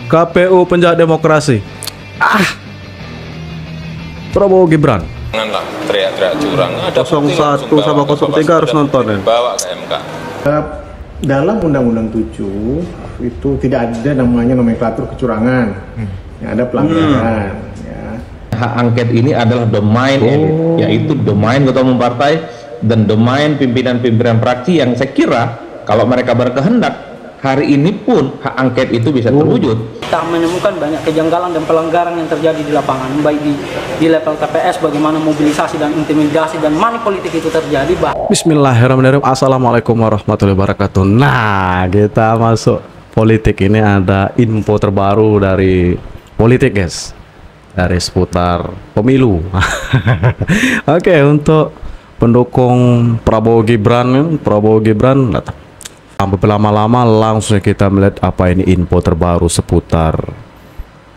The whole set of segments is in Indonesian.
KPU penjahat demokrasi. Prabowo Gibran. Janganlah teriak-teriak curang. Ada 01 sama 03 harus nonton ya. Bawa ke MK. Dalam Undang-Undang 7 itu tidak ada namanya nomenklatur kecurangan. Yang ada pelanggaran. Ya. Hak angket ini adalah domain elit, yaitu domain ketua umum partai dan domain pimpinan-pimpinan fraksi yang saya kira kalau mereka berkehendak hari ini pun hak angket itu bisa terwujud. Kita menemukan banyak kejanggalan dan pelanggaran yang terjadi di lapangan, baik di level TPS, bagaimana mobilisasi dan intimidasi dan money politik itu terjadi. Bismillahirrahmanirrahim. Assalamualaikum warahmatullahi wabarakatuh. Nah, kita masuk politik ini ada info terbaru dari politik, guys. Dari seputar pemilu. Oke, untuk pendukung Prabowo Gibran, tanpa berlama-lama langsung kita melihat apa ini info terbaru seputar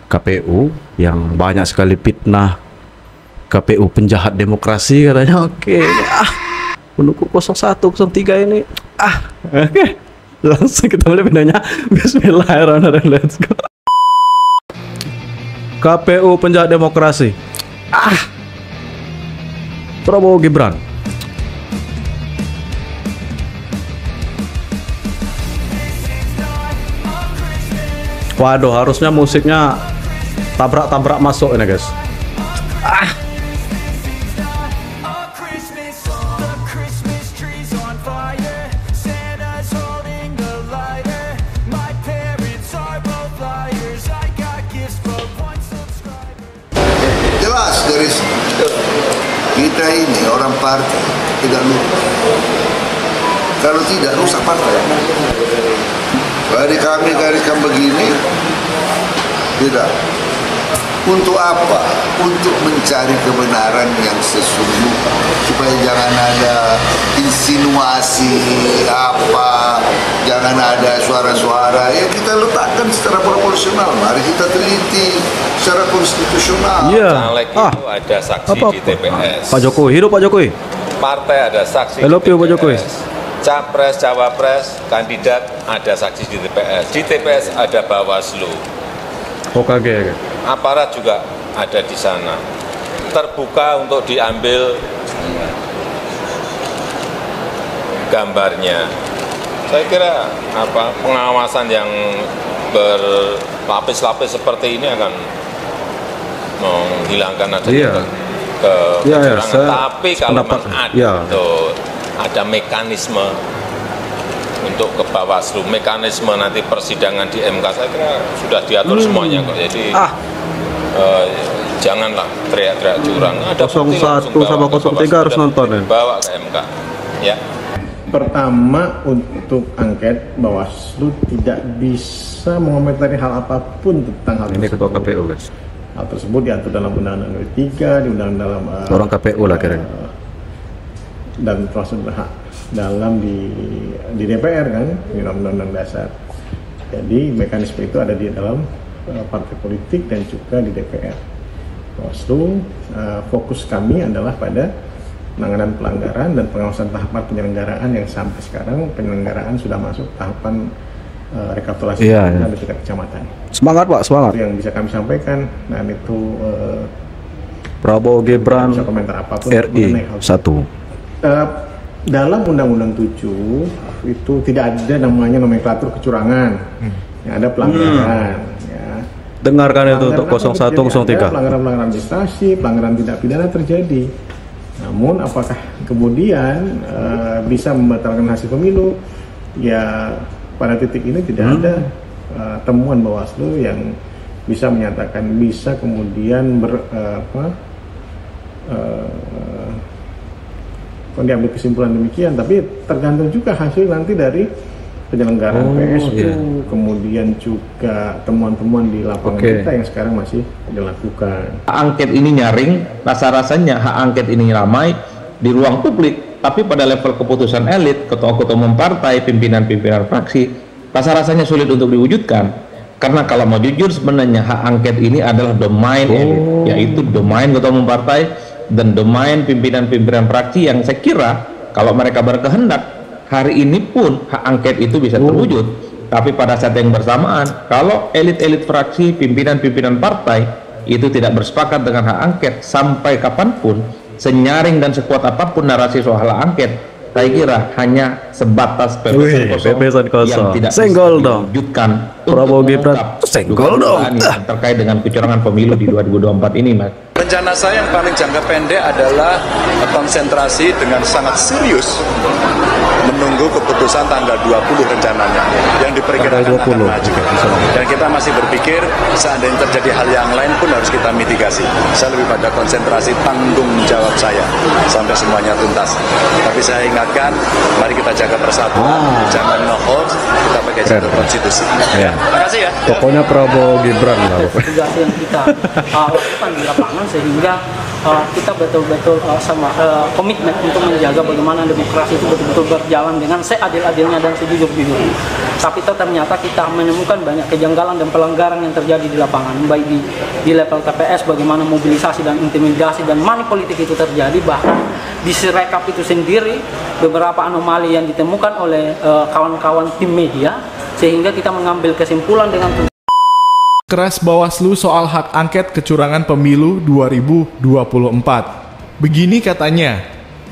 KPU yang banyak sekali fitnah KPU penjahat demokrasi katanya. Oke. Pendukung 01 03 ini oke. Langsung kita melihat videonya. Bismillahirrahmanirrahim. Let's go. KPU penjahat demokrasi. Prabowo Gibran. Waduh, harusnya musiknya tabrak-tabrak masuk ini, guys. Jelas garis kita ini orang partai tidak lupa. Kalau tidak rusak partai. Dari kami gariskan begini, tidak. Untuk apa? Untuk mencari kebenaran yang sesungguhnya, supaya jangan ada insinuasi apa, jangan ada suara-suara. Ya kita letakkan secara proporsional. Mari kita teliti secara konstitusional. Caleg itu ada saksi di TPS. Pak Jokowi, hidup Pak Jokowi. Partai ada saksi. Hello, di Pak Jokowi. Capres, cawapres, kandidat ada saksi di TPS. Di TPS ada Bawaslu. OKG. Aparat juga ada di sana. Terbuka untuk diambil gambarnya. Saya kira pengawasan yang berlapis-lapis seperti ini akan menghilangkan adanya kecurangan. Tapi kalau memang ada mekanisme untuk ke Bawaslu, mekanisme nanti persidangan di MK, saya kira sudah diatur semuanya kok. Jadi janganlah teriak-teriak curang. Ada 01 sama 03 harus nonton ya. Bawa ke MK. Ya. Pertama, untuk angket Bawaslu tidak bisa mengomentari hal apapun tentang hal Ini tersebut. ketua KPU, guys. Hal tersebut diatur dalam Undang-Undang 3, diundang dalam orang KPU lah kira-kira. Dan prosedur hak dalam di DPR kan, di Undang-Undang Dasar. Jadi mekanisme itu ada di dalam partai politik dan juga di DPR. Bawaslu, fokus kami adalah pada penanganan pelanggaran dan pengawasan tahapan penyelenggaraan yang sampai sekarang penyelenggaraan sudah masuk tahapan rekapitulasi di tingkat kecamatan. Semangat Pak, semangat. Itu yang bisa kami sampaikan, dan itu Prabowo Gibran bisa komentar apapun RI 1. Dalam Undang-Undang 7 itu tidak ada namanya nomenklatur kecurangan. Yang ada pelanggaran. Ya. Dengarkan itu untuk 01 03. Pelanggaran administrasi, pelanggaran tindak pidana terjadi. Namun apakah kemudian bisa membatalkan hasil pemilu? Ya pada titik ini tidak ada temuan Bawaslu yang bisa menyatakan bisa kemudian diambil kesimpulan demikian, tapi tergantung juga hasil nanti dari penyelenggaraan PSU, kemudian juga temuan-temuan di lapangan kita yang sekarang masih dilakukan. Hak angket ini nyaring, rasa-rasanya hak angket ini ramai di ruang publik, tapi pada level keputusan elit, ketua-ketua umum partai, pimpinan-pimpinan fraksi, rasa-rasanya sulit untuk diwujudkan. Karena kalau mau jujur sebenarnya hak angket ini adalah domain elit, yaitu domain ketua umum partai dan domain pimpinan-pimpinan fraksi yang saya kira kalau mereka berkehendak hari ini pun hak angket itu bisa terwujud. Tapi pada saat yang bersamaan, kalau elit-elit fraksi, pimpinan-pimpinan partai itu tidak bersepakat dengan hak angket sampai kapanpun, senyaring dan sekuat apapun narasi soal hak angket, saya kira hanya sebatas pepesan kosong yang tidak senggol bisa dong diwujudkan Prabowo Gibran senggol dong terkait dengan kecurangan pemilu di 2024 ini, Mas. Rencana saya yang paling jangka pendek adalah konsentrasi dengan sangat serius menunggu keputusan tanggal 20 rencananya yang diperkirakan akan maju. Dan kita masih berpikir seandainya terjadi hal yang lain pun harus kita mitigasi. Saya lebih pada konsentrasi tanggung jawab saya sampai semuanya tuntas. Tapi saya ingatkan, mari kita jaga persatuan, jangan no-hoax, kita pakai jalur konstitusi. Terima kasih ya. Pokoknya Prabowo Gibran lah. Tugas yang kita lakukan di lapangan sehingga kita betul-betul sama komitmen untuk menjaga bagaimana demokrasi itu betul-betul berjalan dengan seadil-adilnya dan sejujur-jujurnya. Tapi ternyata kita menemukan banyak kejanggalan dan pelanggaran yang terjadi di lapangan, baik di level TPS, bagaimana mobilisasi dan intimidasi dan money politik itu terjadi, bahkan di Sirekap itu sendiri beberapa anomali yang ditemukan oleh kawan-kawan tim media, sehingga kita mengambil kesimpulan dengan keras Bawaslu soal hak angket kecurangan pemilu 2024. Begini katanya,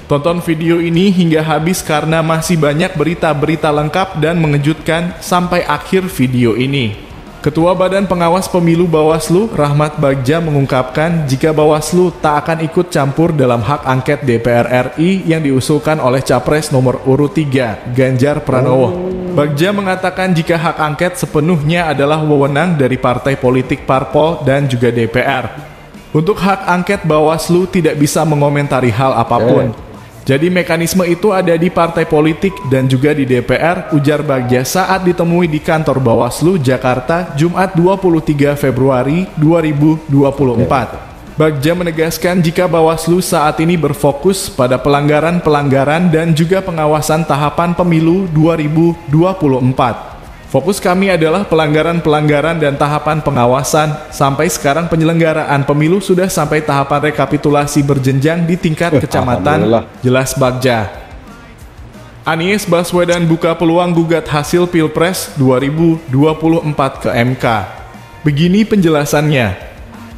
tonton video ini hingga habis karena masih banyak berita-berita lengkap dan mengejutkan sampai akhir video ini. Ketua Badan Pengawas Pemilu Bawaslu, Rahmat Bagja, mengungkapkan jika Bawaslu tak akan ikut campur dalam hak angket DPR RI yang diusulkan oleh Capres nomor urut 3, Ganjar Pranowo. Bagja mengatakan jika hak angket sepenuhnya adalah wewenang dari partai politik parpol dan juga DPR. Untuk hak angket, Bawaslu tidak bisa mengomentari hal apapun. Jadi mekanisme itu ada di partai politik dan juga di DPR, ujar Bagja saat ditemui di kantor Bawaslu Jakarta Jumat 23 Februari 2024. Bagja menegaskan jika Bawaslu saat ini berfokus pada pelanggaran-pelanggaran dan juga pengawasan tahapan pemilu 2024. Fokus kami adalah pelanggaran-pelanggaran dan tahapan pengawasan. Sampai sekarang penyelenggaraan pemilu sudah sampai tahapan rekapitulasi berjenjang di tingkat kecamatan, jelas Bagja. Anies Baswedan buka peluang gugat hasil Pilpres 2024 ke MK. Begini penjelasannya.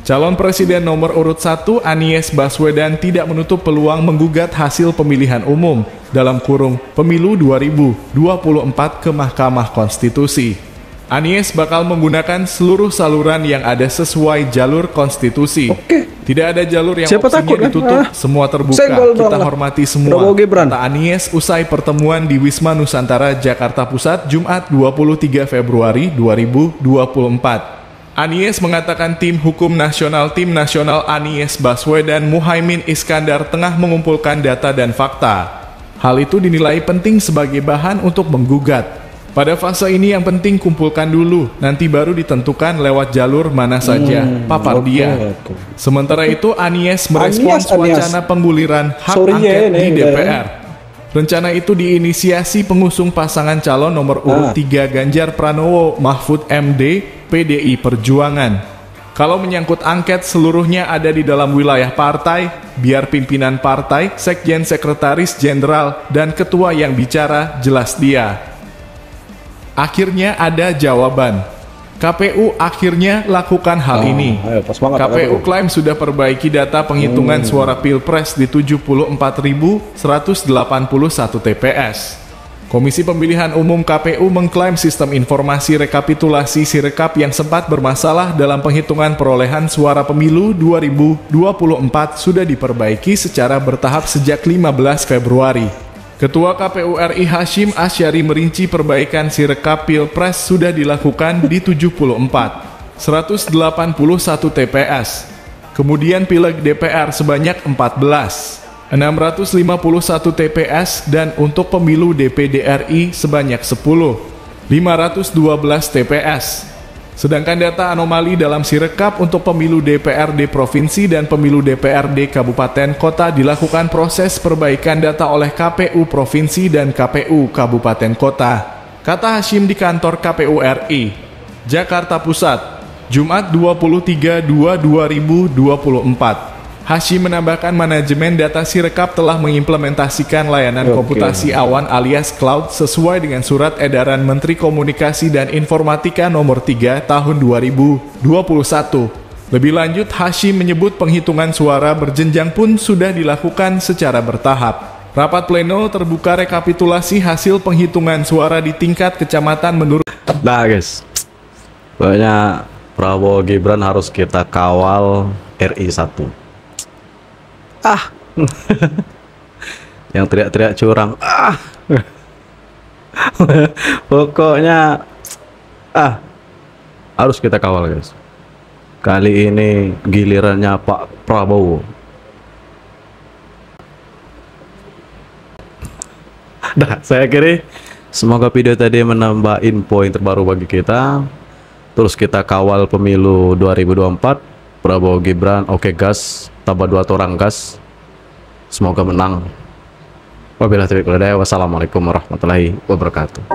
Calon Presiden nomor urut 1 Anies Baswedan tidak menutup peluang menggugat hasil pemilihan umum dalam kurung pemilu 2024 ke Mahkamah Konstitusi. Anies bakal menggunakan seluruh saluran yang ada sesuai jalur konstitusi. Tidak ada jalur yang opsinya ditutup, semua terbuka. Kita hormati semua. Kata Anies usai pertemuan di Wisma Nusantara, Jakarta Pusat, Jumat 23 Februari 2024. Anies mengatakan tim hukum nasional Anies Baswedan Muhaimin Iskandar tengah mengumpulkan data dan fakta. Hal itu dinilai penting sebagai bahan untuk menggugat. Pada fase ini yang penting kumpulkan dulu, nanti baru ditentukan lewat jalur mana saja, papar dia. Sementara itu Anies merespons wacana pengguliran hak angket di DPR. Rencana itu diinisiasi pengusung pasangan calon nomor urut 3 Ganjar Pranowo Mahfud MD PDI Perjuangan. Kalau menyangkut angket seluruhnya ada di dalam wilayah partai, biar pimpinan partai, sekjen, sekretaris jenderal, dan ketua yang bicara jelas dia. Akhirnya ada jawaban. KPU akhirnya lakukan hal ini. KPU klaim sudah perbaiki data penghitungan suara Pilpres di 74.181 TPS. Komisi Pemilihan Umum KPU mengklaim sistem informasi rekapitulasi Sirekap yang sempat bermasalah dalam penghitungan perolehan suara pemilu 2024 sudah diperbaiki secara bertahap sejak 15 Februari. Ketua KPU RI Hashim Asyari merinci perbaikan Sirekap Pilpres sudah dilakukan di 181 TPS. Kemudian Pileg DPR sebanyak 651 TPS dan untuk pemilu DPD RI sebanyak 512 TPS. Sedangkan data anomali dalam Sirekap untuk pemilu DPRD Provinsi dan pemilu DPRD Kabupaten Kota dilakukan proses perbaikan data oleh KPU Provinsi dan KPU Kabupaten Kota. Kata Hashim di kantor KPU RI, Jakarta Pusat, Jumat 23/2/2024. Hasyim menambahkan manajemen data Sirekap telah mengimplementasikan layanan komputasi awan alias cloud sesuai dengan surat edaran Menteri Komunikasi dan Informatika nomor 3 tahun 2021. Lebih lanjut, Hasyim menyebut penghitungan suara berjenjang pun sudah dilakukan secara bertahap. Rapat pleno terbuka rekapitulasi hasil penghitungan suara di tingkat kecamatan menurut. Nah guys, pokoknya Prabowo Gibran harus kita kawal RI 1. Yang teriak-teriak curang. Pokoknya harus kita kawal guys. Kali ini gilirannya Pak Prabowo. Nah, saya kira semoga video tadi menambah info yang terbaru bagi kita. Terus kita kawal pemilu 2024. Prabowo Gibran, oke gas, tambah 2 orang gas. Semoga menang. Wabillahi taufiq wal hidayah. Wassalamualaikum warahmatullahi wabarakatuh.